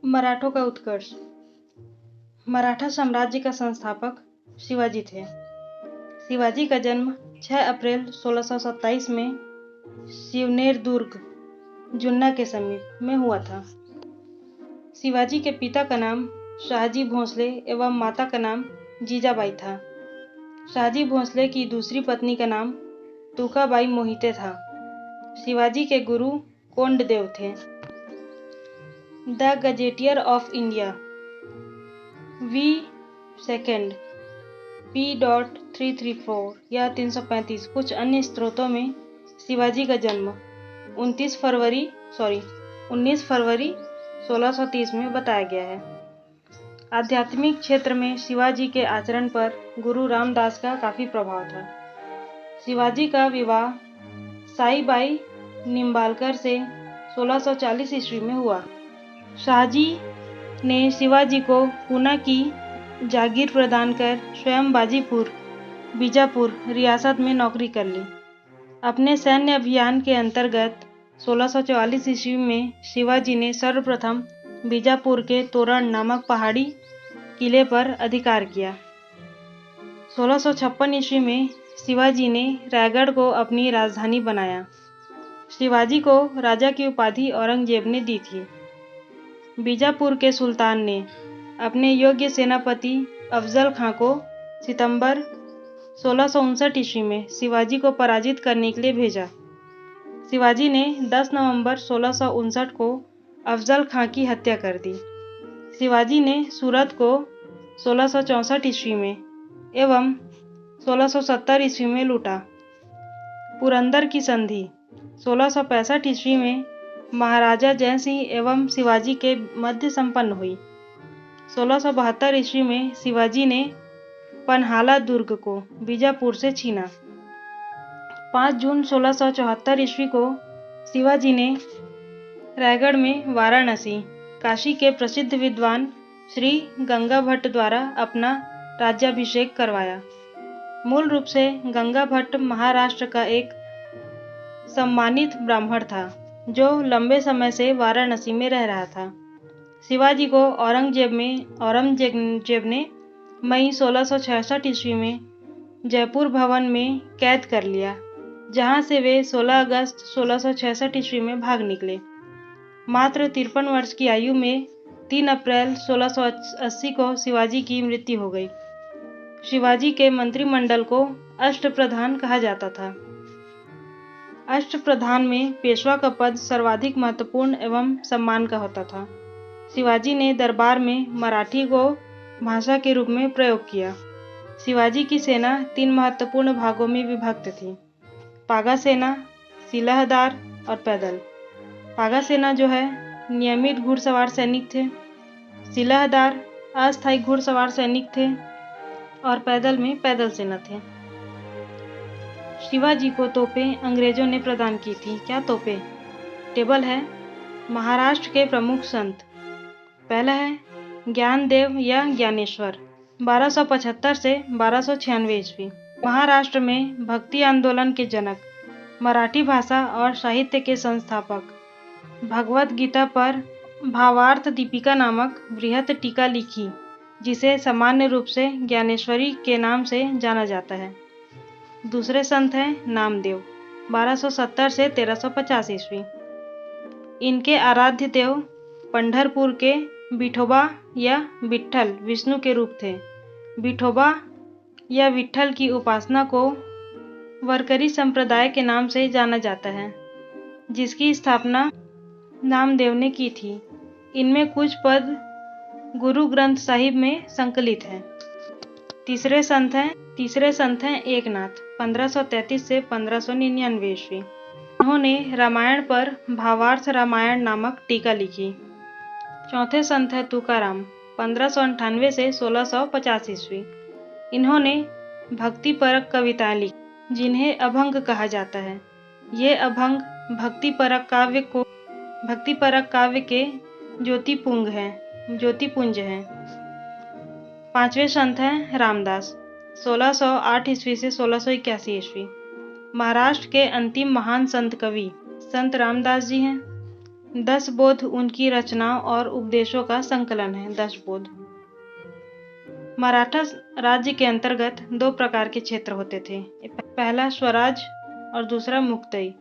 मराठों का उत्कर्ष। मराठा साम्राज्य का संस्थापक शिवाजी थे। शिवाजी का जन्म 6 अप्रैल 1627 में शिवनेर दुर्ग, जुन्ना के समीप में हुआ था। शिवाजी के पिता का नाम शाहजी भोंसले एवं माता का नाम जीजाबाई था। शाहजी भोंसले की दूसरी पत्नी का नाम तुकाबाई मोहिते था। शिवाजी के गुरु कोंडदेव थे। The gazetteer of India V2 P.334 या 335 कुछ अन्य स्रोतों में शिवाजी का जन्म 19 फरवरी 1630 में बताया गया है। आध्यात्मिक क्षेत्र में शिवाजी के आचरण पर गुरु रामदास का काफी प्रभाव था। शिवाजी का विवाह साईबाई निम्बालकर से 1640 ईस्वी में हुआ। शाहजी ने शिवाजी को पूना की जागीर प्रदान कर स्वयं बीजापुर रियासत में नौकरी कर ली। अपने सैन्य अभियान के अंतर्गत 1644 ईस्वी में शिवाजी ने सर्वप्रथम बीजापुर के तोरण नामक पहाड़ी किले पर अधिकार किया। 1656 ईस्वी में शिवाजी ने रायगढ़ को अपनी राजधानी बनाया। शिवाजी को राजा की उपाधि औरंगजेब ने दी थी। बीजापुर के सुल्तान ने अपने योग्य सेनापति अफजल खां को सितंबर 1659 ईस्वी में शिवाजी को पराजित करने के लिए भेजा। शिवाजी ने 10 नवंबर 1659 को अफजल खां की हत्या कर दी। शिवाजी ने सूरत को 1664 ईस्वी में एवं 1670 ईस्वी में लूटा। पुरंदर की संधि 1665 ईस्वी में महाराजा जय सिंह एवं शिवाजी के मध्य संपन्न हुई। 1672 ईस्वी में शिवाजी ने पन्हाला दुर्ग को बीजापुर से छीना। 5 जून 1674 ईस्वी को शिवाजी ने रायगढ़ में वाराणसी, काशी के प्रसिद्ध विद्वान श्री गंगा भट्ट द्वारा अपना राज्याभिषेक करवाया। मूल रूप से गंगा भट्ट महाराष्ट्र का एक सम्मानित ब्राह्मण था जो लंबे समय से वाराणसी में रह रहा था। शिवाजी को औरंगजेब ने मई 1666 ईस्वी में जयपुर भवन में कैद कर लिया, जहां से वे 16 अगस्त 1666 ईस्वी में भाग निकले। मात्र 53 वर्ष की आयु में 3 अप्रैल 1680 को शिवाजी की मृत्यु हो गई। शिवाजी के मंत्रिमंडल को अष्टप्रधान कहा जाता था। अष्टप्रधान में पेशवा का पद सर्वाधिक महत्वपूर्ण एवं सम्मान का होता था। शिवाजी ने दरबार में मराठी को भाषा के रूप में प्रयोग किया। शिवाजी की सेना 3 महत्वपूर्ण भागों में विभक्त थी: पागा सेना, सिलहदार और पैदल। पागा सेना जो है नियमित घुड़सवार सैनिक थे, सिलहदार अस्थायी घुड़सवार सैनिक थे और पैदल में पैदल सेना थे। शिवाजी को तोपें अंग्रेजों ने प्रदान की थी। क्या तोपें? टेबल है। महाराष्ट्र के प्रमुख संत। पहला है ज्ञानदेव या ज्ञानेश्वर, 1275 से 1296 ईस्वी। महाराष्ट्र में भक्ति आंदोलन के जनक, मराठी भाषा और साहित्य के संस्थापक। भगवत गीता पर भावार्थ दीपिका नामक बृहत टीका लिखी, जिसे सामान्य रूप से ज्ञानेश्वरी के नाम से जाना जाता है। दूसरे संत हैं नामदेव, 1270 से 1350 ईस्वी। इनके आराध्य देव पंढरपुर के विठोबा या विट्ठल विष्णु के रूप थे। विठोबा या विट्ठल की उपासना को वरकरी संप्रदाय के नाम से जाना जाता है, जिसकी स्थापना नामदेव ने की थी। इनमें कुछ पद गुरु ग्रंथ साहिब में संकलित हैं। तीसरे संत हैं एकनाथ, 1533 से 1599 ईस्वी। उन्होंने रामायण पर भावार्थ रामायण नामक टीका लिखी। चौथे संत है तुकाराम, 1598 से 1650 ईस्वी। इन्होंने भक्तिपरक कविताएं लिखी, जिन्हें अभंग कहा जाता है। ये अभंग भक्तिपरक काव्य के ज्योतिपुंज हैं। पांचवें संत हैं रामदास, 1608 ईस्वी से 1681 ईस्वी। महाराष्ट्र के अंतिम महान संत कवि संत रामदास जी हैं। 10 बोध उनकी रचनाओं और उपदेशों का संकलन है। 10 बोध। मराठा राज्य के अंतर्गत 2 प्रकार के क्षेत्र होते थे। पहला स्वराज और दूसरा मुक्तई।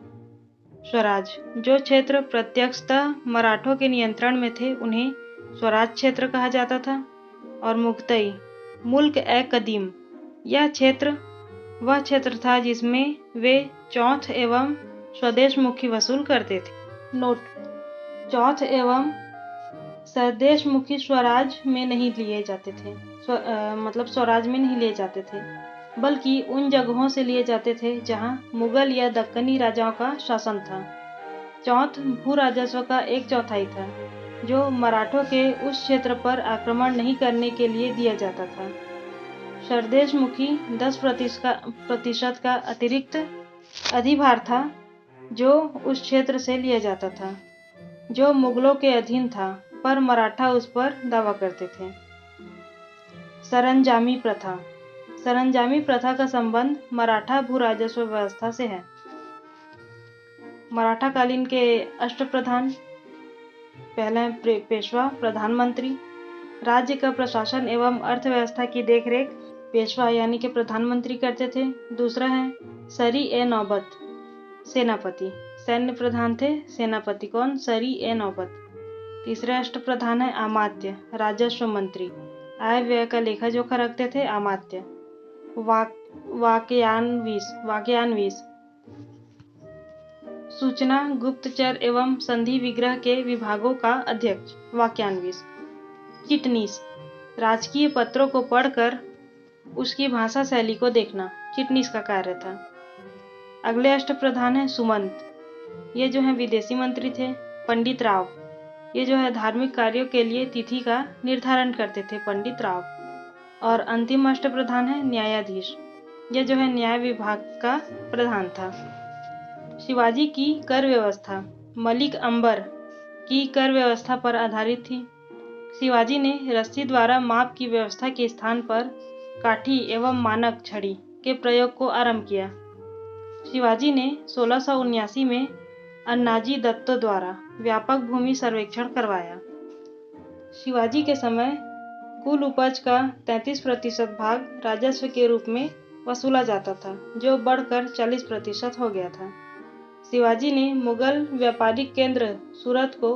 स्वराज, जो क्षेत्र प्रत्यक्षतः मराठों के नियंत्रण में थे उन्हें स्वराज क्षेत्र कहा जाता था। और मुक्तई, मुल्क ए कदीम, यह क्षेत्र वह क्षेत्र था जिसमें वे चौथ एवं स्वदेशमुखी वसूल करते थे। नोट: चौथ एवं स्वदेशमुखी स्वराज में नहीं लिए जाते थे। मतलब स्वराज में नहीं लिए जाते थे, बल्कि उन जगहों से लिए जाते थे जहां मुगल या दक्कनी राजाओं का शासन था। चौथ भू राजस्व का 1/4 था, जो मराठों के उस क्षेत्र पर आक्रमण नहीं करने के लिए दिया जाता था। स्वदेशमुखी 10% का अतिरिक्त अधिभार था, जो उस क्षेत्र से लिया जाता था जो मुगलों के अधीन था, पर मराठा उस पर दावा करते थे। सरंजामी प्रथा। सरंजामी प्रथा का संबंध मराठा भू राजस्व व्यवस्था से है। मराठा कालीन के अष्टप्रधान: पहला है पेशवा, प्रधानमंत्री। राज्य का प्रशासन एवं अर्थव्यवस्था की देखरेख पेशवा यानी कि प्रधानमंत्री करते थे। दूसरा है सरी ए नौबत, सेनापति। सैन्य प्रधान थे, सेनापति कौन? सरी ए नौबत। तीसरे अष्टप्रधान है अमात्य, राजस्व मंत्री। आय व्यय का लेखा जोखा रखते थे अमात्य। वाक्यान्वीस, सूचना, गुप्तचर एवं संधि विग्रह के विभागों का अध्यक्ष, वाक्यान्वीस। चिटनीस, राजकीय पत्रों को पढ़कर उसकी भाषा शैली को देखना, चिटनीस का कार्य था। अगले अष्टप्रधान है सुमंत, ये जो है विदेशी मंत्री थे। पंडित राव, ये जो है धार्मिक कार्यों के लिए तिथि का निर्धारण करते थे, पंडित राव। और अंतिम अष्टप्रधान है न्यायाधीश, ये जो है न्याय विभाग का प्रधान था। शिवाजी की कर व्यवस्था मलिक अंबर की कर व्यवस्था पर आधारित थी। शिवाजी ने रस्सी द्वारा माप की व्यवस्था के स्थान पर काठी एवं मानक छड़ी के प्रयोग को आरंभ किया। शिवाजी ने 1679 में अन्नाजी दत्तो द्वारा व्यापक भूमि सर्वेक्षण करवाया। शिवाजी के समय कुल उपज का 33% भाग राजस्व के रूप में वसूला जाता था, जो बढ़कर 40% हो गया था। शिवाजी ने मुगल व्यापारिक केंद्र सूरत को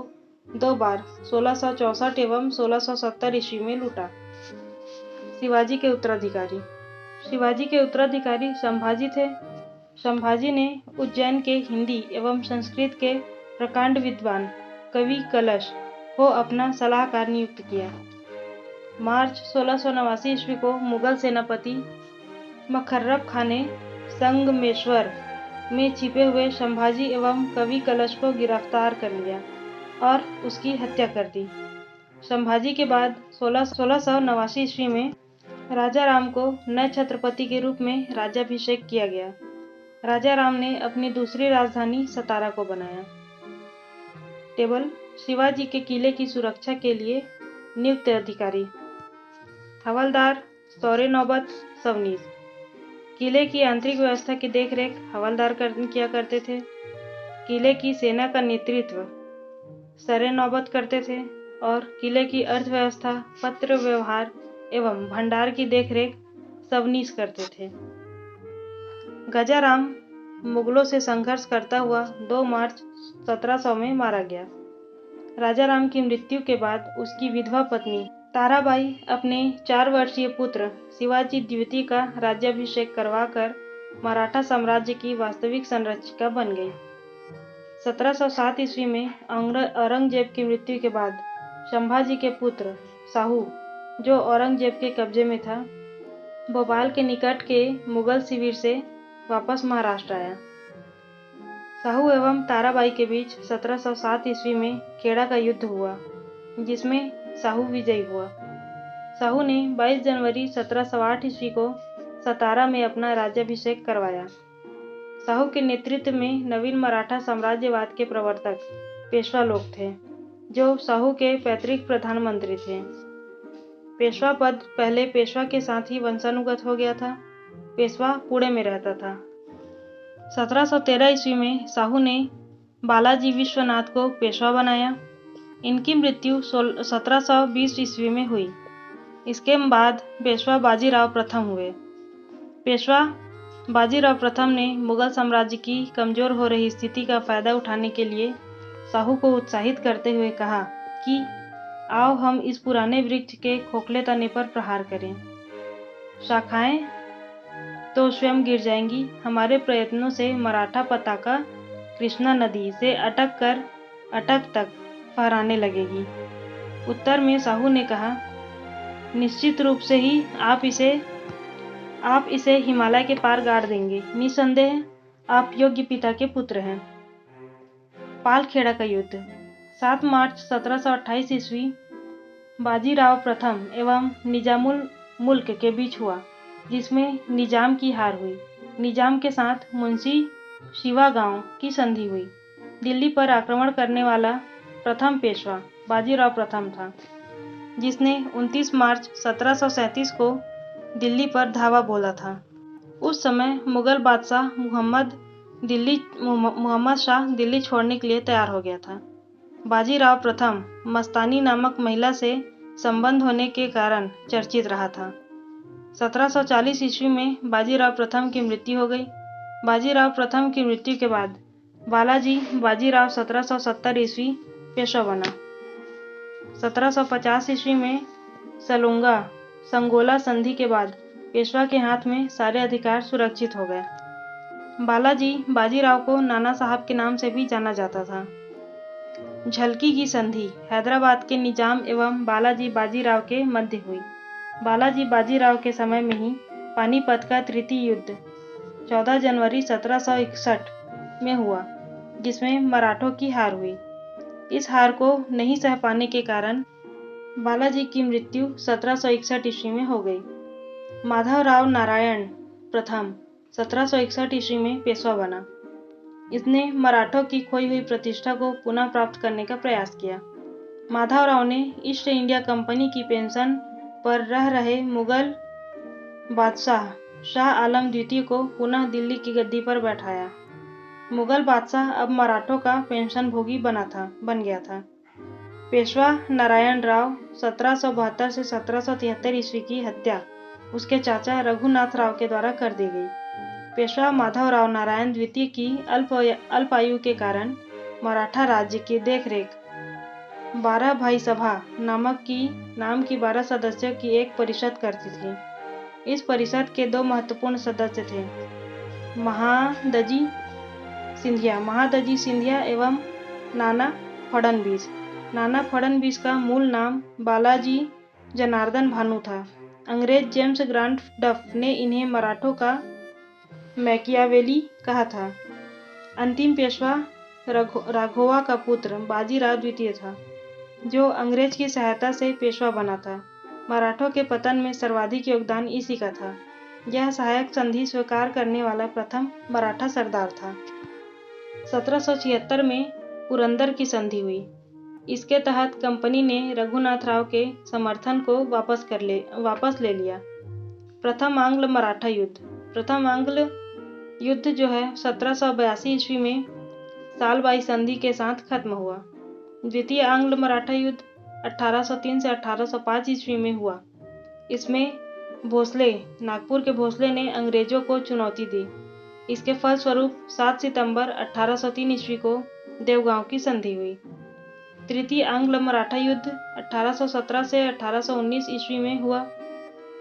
2 बार 1664 एवं 1670 ईस्वी में लूटा। शिवाजी के उत्तराधिकारी। शिवाजी के उत्तराधिकारी संभाजी थे। संभाजी ने उज्जैन के हिंदी एवं संस्कृत के प्रकांड विद्वान कवि कलश को अपना सलाहकार नियुक्त किया। मार्च 1689 ईस्वी को मुगल सेनापति मखर्रब खां ने संगमेश्वर में छिपे हुए संभाजी एवं कवि कलश को गिरफ्तार कर लिया और उसकी हत्या कर दी। संभाजी के बाद 1689 ईस्वी में राजा राम को नए छत्रपति के रूप में राज्याभिषेक किया गया। राजा राम ने अपनी दूसरी राजधानी सतारा को बनाया। टेबल: शिवाजी के किले की सुरक्षा के लिए नियुक्त अधिकारी। हवलदार सौरे नौबत सवनीस। किले की आंतरिक व्यवस्था की देखरेख हवलदार किया करते थे। किले की सेना का नेतृत्व सरे नौबत करते थे और किले की अर्थव्यवस्था, पत्र व्यवहार एवं भंडार की देखरेख सवनीस करते थे। गजाराम मुगलों से संघर्ष करता हुआ 2 मार्च 1700 में मारा गया। राजा राम की मृत्यु के बाद उसकी विधवा पत्नी ताराबाई अपने 4 वर्षीय पुत्र शिवाजी द्वितीय का राज्याभिषेक करवाकर मराठा साम्राज्य की वास्तविक संरक्षिका बन गई। 1707 ईस्वी में औरंगजेब की मृत्यु के बाद संभाजी के पुत्र साहू, जो औरंगजेब के कब्जे में था, भोपाल के निकट के मुगल शिविर से वापस महाराष्ट्र आया। साहू एवं ताराबाई के बीच 1707 ईस्वी में खेड़ा का युद्ध हुआ, जिसमें साहू विजयी हुआ। साहू ने 22 जनवरी 1708 ईस्वी को सतारा में अपना राज्याभिषेक करवाया। साहू के नेतृत्व में नवीन मराठा साम्राज्यवाद के प्रवर्तक पेशवा लोग थे, जो साहू के पैतृक प्रधानमंत्री थे। पेशवा पद पहले पेशवा के साथ ही वंशानुगत हो गया था। पेशवा पुणे में रहता था। 1713 ईस्वी में साहू ने बालाजी विश्वनाथ को पेशवा बनाया। इनकी मृत्यु 1720 ईस्वी में हुई। इसके बाद पेशवा बाजीराव प्रथम हुए। पेशवा बाजीराव प्रथम ने मुगल साम्राज्य की कमजोर हो रही स्थिति का फायदा उठाने के लिए शाहू को उत्साहित करते हुए कहा कि आओ हम इस पुराने वृक्ष के खोखले तने पर प्रहार करें। शाखाएं तो स्वयं गिर जाएंगी। हमारे प्रयत्नों से मराठा पताका कृष्णा नदी से अटक तक फहराने लगेगी। उत्तर में शाहू ने कहा, निश्चित रूप से ही आप इसे हिमालय के पार गाड़ देंगे। निसंदेह आप योग्य पिता के पुत्र हैं। पालखेड़ा का युद्ध 7 मार्च 1728 ईस्वी बाजीराव प्रथम एवं निजामुल मुल्क के बीच हुआ, जिसमें निजाम की हार हुई। निजाम के साथ मुंशी शिवा गांव की संधि हुई। दिल्ली पर आक्रमण करने वाला प्रथम पेशवा बाजीराव प्रथम था, जिसने 29 मार्च 1737 को दिल्ली पर धावा बोला था। उस समय मुगल बादशाह मुहम्मद शाह दिल्ली छोड़ने के लिए तैयार हो गया था। बाजीराव प्रथम मस्तानी नामक महिला से संबंध होने के कारण चर्चित रहा था। 1740 ईस्वी में बाजीराव प्रथम की मृत्यु हो गई। बाजीराव प्रथम की मृत्यु के बाद बालाजी बाजीराव 1770 ईस्वी पेशवा बना। 1750 ईस्वी में संगोला संधि के बाद पेशवा के हाथ में सारे अधिकार सुरक्षित हो गए। बालाजी बाजीराव को नाना साहब के नाम से भी जाना जाता था। झलकी की संधि हैदराबाद के निजाम एवं बालाजी बाजीराव के मध्य हुई। बालाजी बाजीराव के समय में ही पानीपत का तृतीय युद्ध 14 जनवरी 1761 में हुआ, जिसमें मराठों की हार हुई। इस हार को नहीं सह पाने के कारण बालाजी की मृत्यु 1761 ईस्वी में हो गई। माधवराव नारायण प्रथम 1761 ईस्वी में पेशवा बना। इसने मराठों की खोई हुई प्रतिष्ठा को पुनः प्राप्त करने का प्रयास किया। माधवराव ने ईस्ट इंडिया कंपनी की पेंशन पर रह रहे मुगल बादशाह शाह आलम द्वितीय को पुनः दिल्ली की गद्दी पर बैठाया। मुगल बादशाह अब मराठों का पेंशन भोगी बन गया था। पेशवा नारायण राव 1772 से 1773 ईस्वी की हत्या उसके चाचा रघुनाथ राव के द्वारा कर दी गई। पेशवा माधवराव नारायण द्वितीय की अल्प आयु के कारण मराठा राज्य की देखरेख 12 भाई सभा नाम की 12 सदस्यों की एक परिषद करती थी। इस परिषद के 2 महत्वपूर्ण सदस्य थे, महादजी सिंधिया एवं नाना फडणवीस। नाना फडणवीस का मूल नाम बालाजी जनार्दन भानु था। अंग्रेज जेम्स ग्रांट डफ ने इन्हें मराठों का मैकियावेली कहा था। अंतिम पेशवा राघोवा का पुत्र बाजीराव द्वितीय था, जो अंग्रेज की सहायता से पेशवा बना था। मराठों के पतन में सर्वाधिक योगदान इसी का था। यह सहायक संधि स्वीकार करने वाला प्रथम मराठा सरदार था। 1776 में पुरंदर की संधि हुई। इसके तहत कंपनी ने रघुनाथ राव के समर्थन को वापस ले लिया। प्रथम आंग्ल मराठा युद्ध जो है 1782 ईस्वी में सालबाई संधि के साथ खत्म हुआ। द्वितीय आंग्ल मराठा युद्ध 1803 से 1805 ईस्वी में हुआ। इसमें नागपुर के भोसले ने अंग्रेजों को चुनौती दी। इसके फलस्वरूप 7 सितंबर 1803 ईस्वी को देवगांव की संधि हुई। तृतीय आंग्ल मराठा युद्ध 1817 से 1819 ईस्वी में हुआ।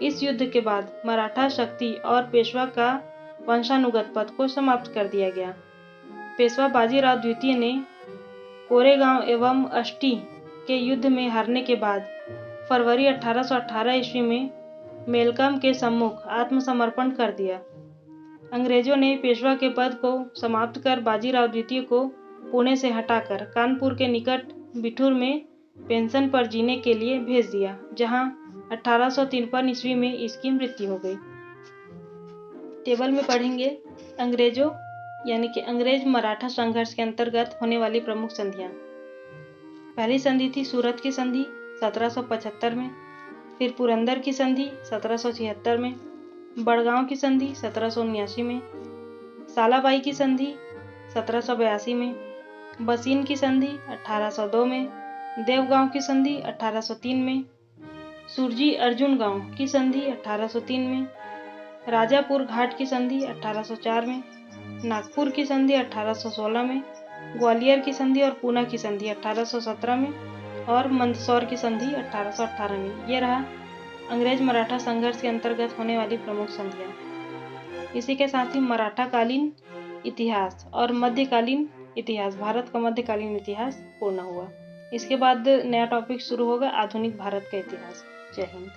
इस युद्ध के बाद मराठा शक्ति और पेशवा का वंशानुगत पद को समाप्त कर दिया गया। पेशवा बाजीराव द्वितीय ने कोरेगांव एवं अष्टी के युद्ध में हारने के बाद फरवरी 1818 ईस्वी में मेलकम के सम्मुख आत्मसमर्पण कर दिया। अंग्रेजों ने पेशवा के पद को समाप्त कर बाजीराव द्वितीय को पुणे से हटाकर कानपुर के निकट बिठूर में पेंशन पर जीने के लिए भेज दिया, जहां 1853 ईस्वी में इसकी मृत्यु हो गई। टेबल में पढ़ेंगे अंग्रेजों यानी कि अंग्रेज मराठा संघर्ष के अंतर्गत होने वाली प्रमुख संधियां। पहली संधि थी सूरत की संधि 1775 में, फिर पुरंदर की संधि 1776 में, बड़गांव की संधि 1779 में, सालाबाई की संधि 1782 में, बसीन की संधि 1802 में, देवगांव की संधि 1803 में, सुरजी अर्जुन गांव की संधि 1803 में, राजापुर घाट की संधि 1804 में, नागपुर की संधि 1816 में, ग्वालियर की संधि और पूना की संधि 1817 में और मंदसौर की संधि 1818 में। ये रहा अंग्रेज मराठा संघर्ष के अंतर्गत होने वाली प्रमुख संधियां। इसी के साथ ही मराठा कालीन इतिहास और मध्यकालीन इतिहास, भारत का मध्यकालीन इतिहास पूर्ण हुआ। इसके बाद नया टॉपिक शुरू होगा, आधुनिक भारत का इतिहास। जय हिंद।